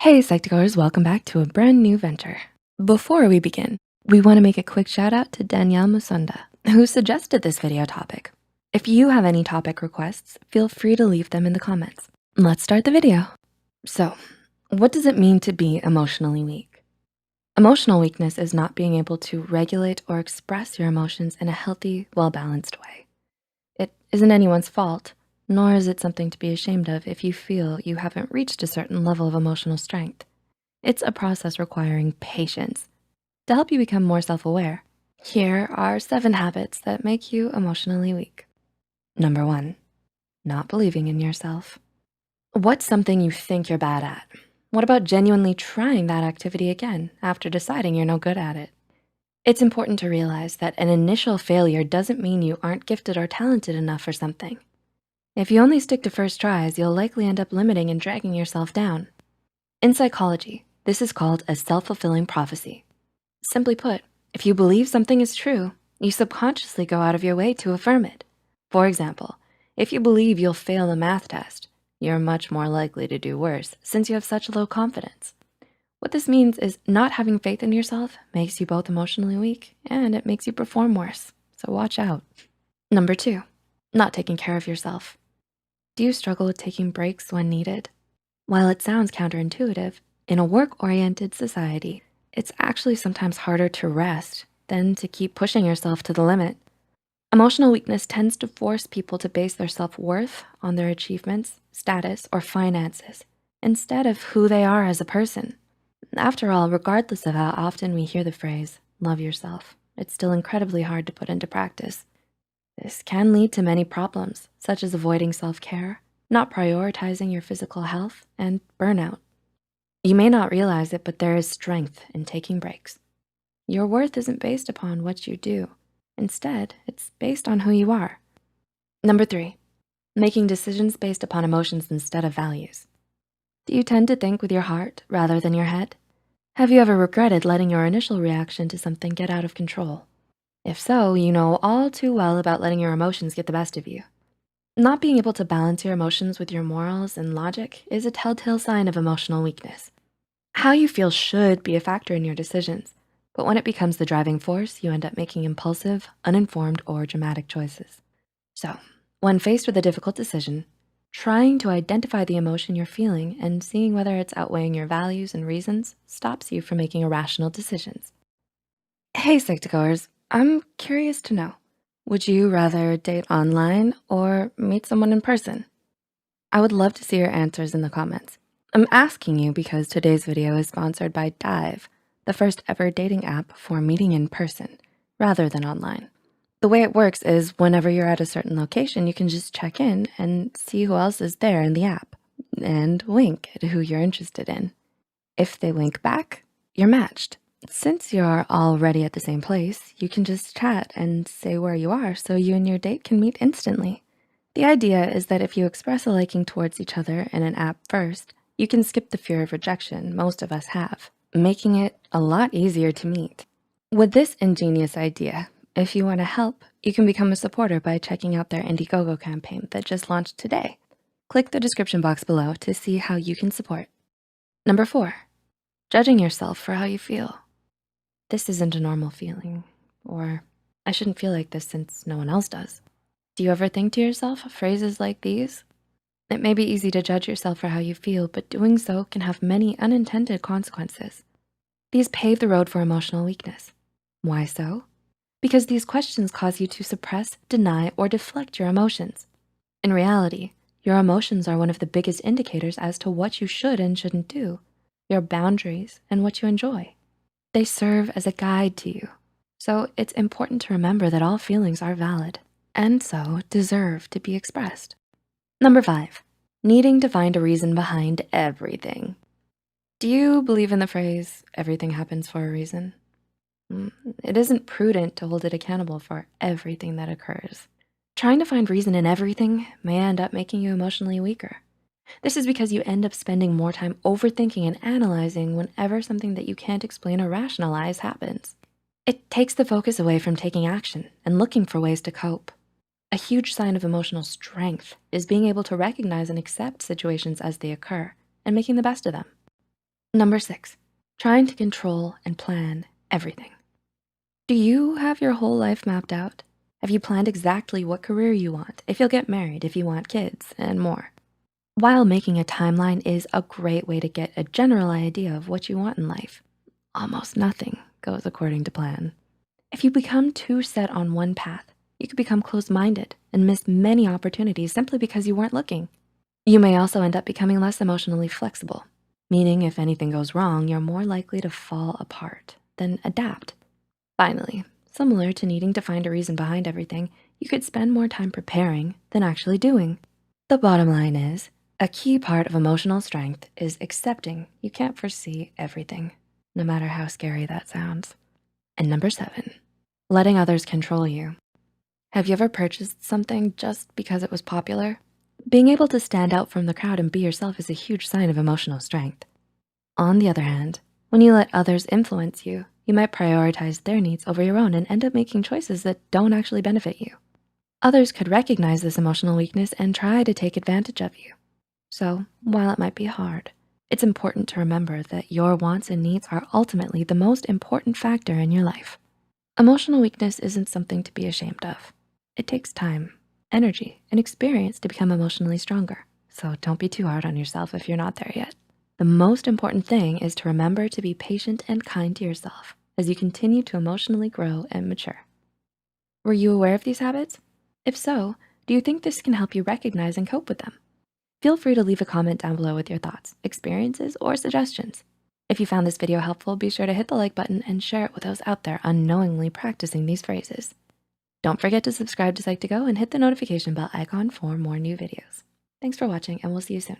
Hey Psych2Goers, welcome back to a brand new venture. Before we begin, we wanna make a quick shout out to Danielle Musunda, who suggested this video topic. If you have any topic requests, feel free to leave them in the comments. Let's start the video. So, what does it mean to be emotionally weak? Emotional weakness is not being able to regulate or express your emotions in a healthy, well-balanced way. It isn't anyone's fault, nor is it something to be ashamed of if you feel you haven't reached a certain level of emotional strength. It's a process requiring patience. To help you become more self-aware, here are 7 habits that make you emotionally weak. Number 1, not believing in yourself. What's something you think you're bad at? What about genuinely trying that activity again after deciding you're no good at it? It's important to realize that an initial failure doesn't mean you aren't gifted or talented enough for something. If you only stick to first tries, you'll likely end up limiting and dragging yourself down. In psychology, this is called a self-fulfilling prophecy. Simply put, if you believe something is true, you subconsciously go out of your way to affirm it. For example, if you believe you'll fail a math test, you're much more likely to do worse since you have such low confidence. What this means is not having faith in yourself makes you both emotionally weak and it makes you perform worse, so watch out. Number 2, not taking care of yourself. Do you struggle with taking breaks when needed? While it sounds counterintuitive, in a work-oriented society, it's actually sometimes harder to rest than to keep pushing yourself to the limit. Emotional weakness tends to force people to base their self-worth on their achievements, status, or finances, instead of who they are as a person. After all, regardless of how often we hear the phrase, love yourself, it's still incredibly hard to put into practice. This can lead to many problems, such as avoiding self-care, not prioritizing your physical health, and burnout. You may not realize it, but there is strength in taking breaks. Your worth isn't based upon what you do. Instead, it's based on who you are. Number 3, making decisions based upon emotions instead of values. Do you tend to think with your heart rather than your head? Have you ever regretted letting your initial reaction to something get out of control? If so, you know all too well about letting your emotions get the best of you. Not being able to balance your emotions with your morals and logic is a telltale sign of emotional weakness. How you feel should be a factor in your decisions, but when it becomes the driving force, you end up making impulsive, uninformed, or dramatic choices. So, when faced with a difficult decision, trying to identify the emotion you're feeling and seeing whether it's outweighing your values and reasons stops you from making irrational decisions. Hey Psych2Goers, I'm curious to know, would you rather date online or meet someone in person? I would love to see your answers in the comments. I'm asking you because today's video is sponsored by Dive, the first ever dating app for meeting in person rather than online. The way it works is whenever you're at a certain location, you can just check in and see who else is there in the app and wink at who you're interested in. If they wink back, you're matched. Since you're already at the same place, you can just chat and say where you are so you and your date can meet instantly. The idea is that if you express a liking towards each other in an app first, you can skip the fear of rejection most of us have, making it a lot easier to meet. With this ingenious idea, if you wanna help, you can become a supporter by checking out their Indiegogo campaign that just launched today. Click the description box below to see how you can support. Number 4, judging yourself for how you feel. This isn't a normal feeling, or I shouldn't feel like this since no one else does. Do you ever think to yourself phrases like these? It may be easy to judge yourself for how you feel, but doing so can have many unintended consequences. These pave the road for emotional weakness. Why so? Because these questions cause you to suppress, deny, or deflect your emotions. In reality, your emotions are one of the biggest indicators as to what you should and shouldn't do, your boundaries, and what you enjoy. They serve as a guide to you. So it's important to remember that all feelings are valid and so deserve to be expressed. Number 5, needing to find a reason behind everything. Do you believe in the phrase, everything happens for a reason? It isn't prudent to hold it accountable for everything that occurs. Trying to find reason in everything may end up making you emotionally weaker. This is because you end up spending more time overthinking and analyzing whenever something that you can't explain or rationalize happens. It takes the focus away from taking action and looking for ways to cope. A huge sign of emotional strength is being able to recognize and accept situations as they occur and making the best of them. Number 6, trying to control and plan everything. Do you have your whole life mapped out? Have you planned exactly what career you want, if you'll get married, if you want kids, and more? While making a timeline is a great way to get a general idea of what you want in life, almost nothing goes according to plan. If you become too set on one path, you could become closed-minded and miss many opportunities simply because you weren't looking. You may also end up becoming less emotionally flexible, meaning if anything goes wrong, you're more likely to fall apart than adapt. Finally, similar to needing to find a reason behind everything, you could spend more time preparing than actually doing. The bottom line is, a key part of emotional strength is accepting you can't foresee everything, no matter how scary that sounds. And number 7, letting others control you. Have you ever purchased something just because it was popular? Being able to stand out from the crowd and be yourself is a huge sign of emotional strength. On the other hand, when you let others influence you, you might prioritize their needs over your own and end up making choices that don't actually benefit you. Others could recognize this emotional weakness and try to take advantage of you. So while it might be hard, it's important to remember that your wants and needs are ultimately the most important factor in your life. Emotional weakness isn't something to be ashamed of. It takes time, energy, and experience to become emotionally stronger. So don't be too hard on yourself if you're not there yet. The most important thing is to remember to be patient and kind to yourself as you continue to emotionally grow and mature. Were you aware of these habits? If so, do you think this can help you recognize and cope with them? Feel free to leave a comment down below with your thoughts, experiences, or suggestions. If you found this video helpful, be sure to hit the like button and share it with those out there unknowingly practicing these phrases. Don't forget to subscribe to Psych2Go and hit the notification bell icon for more new videos. Thanks for watching, and we'll see you soon.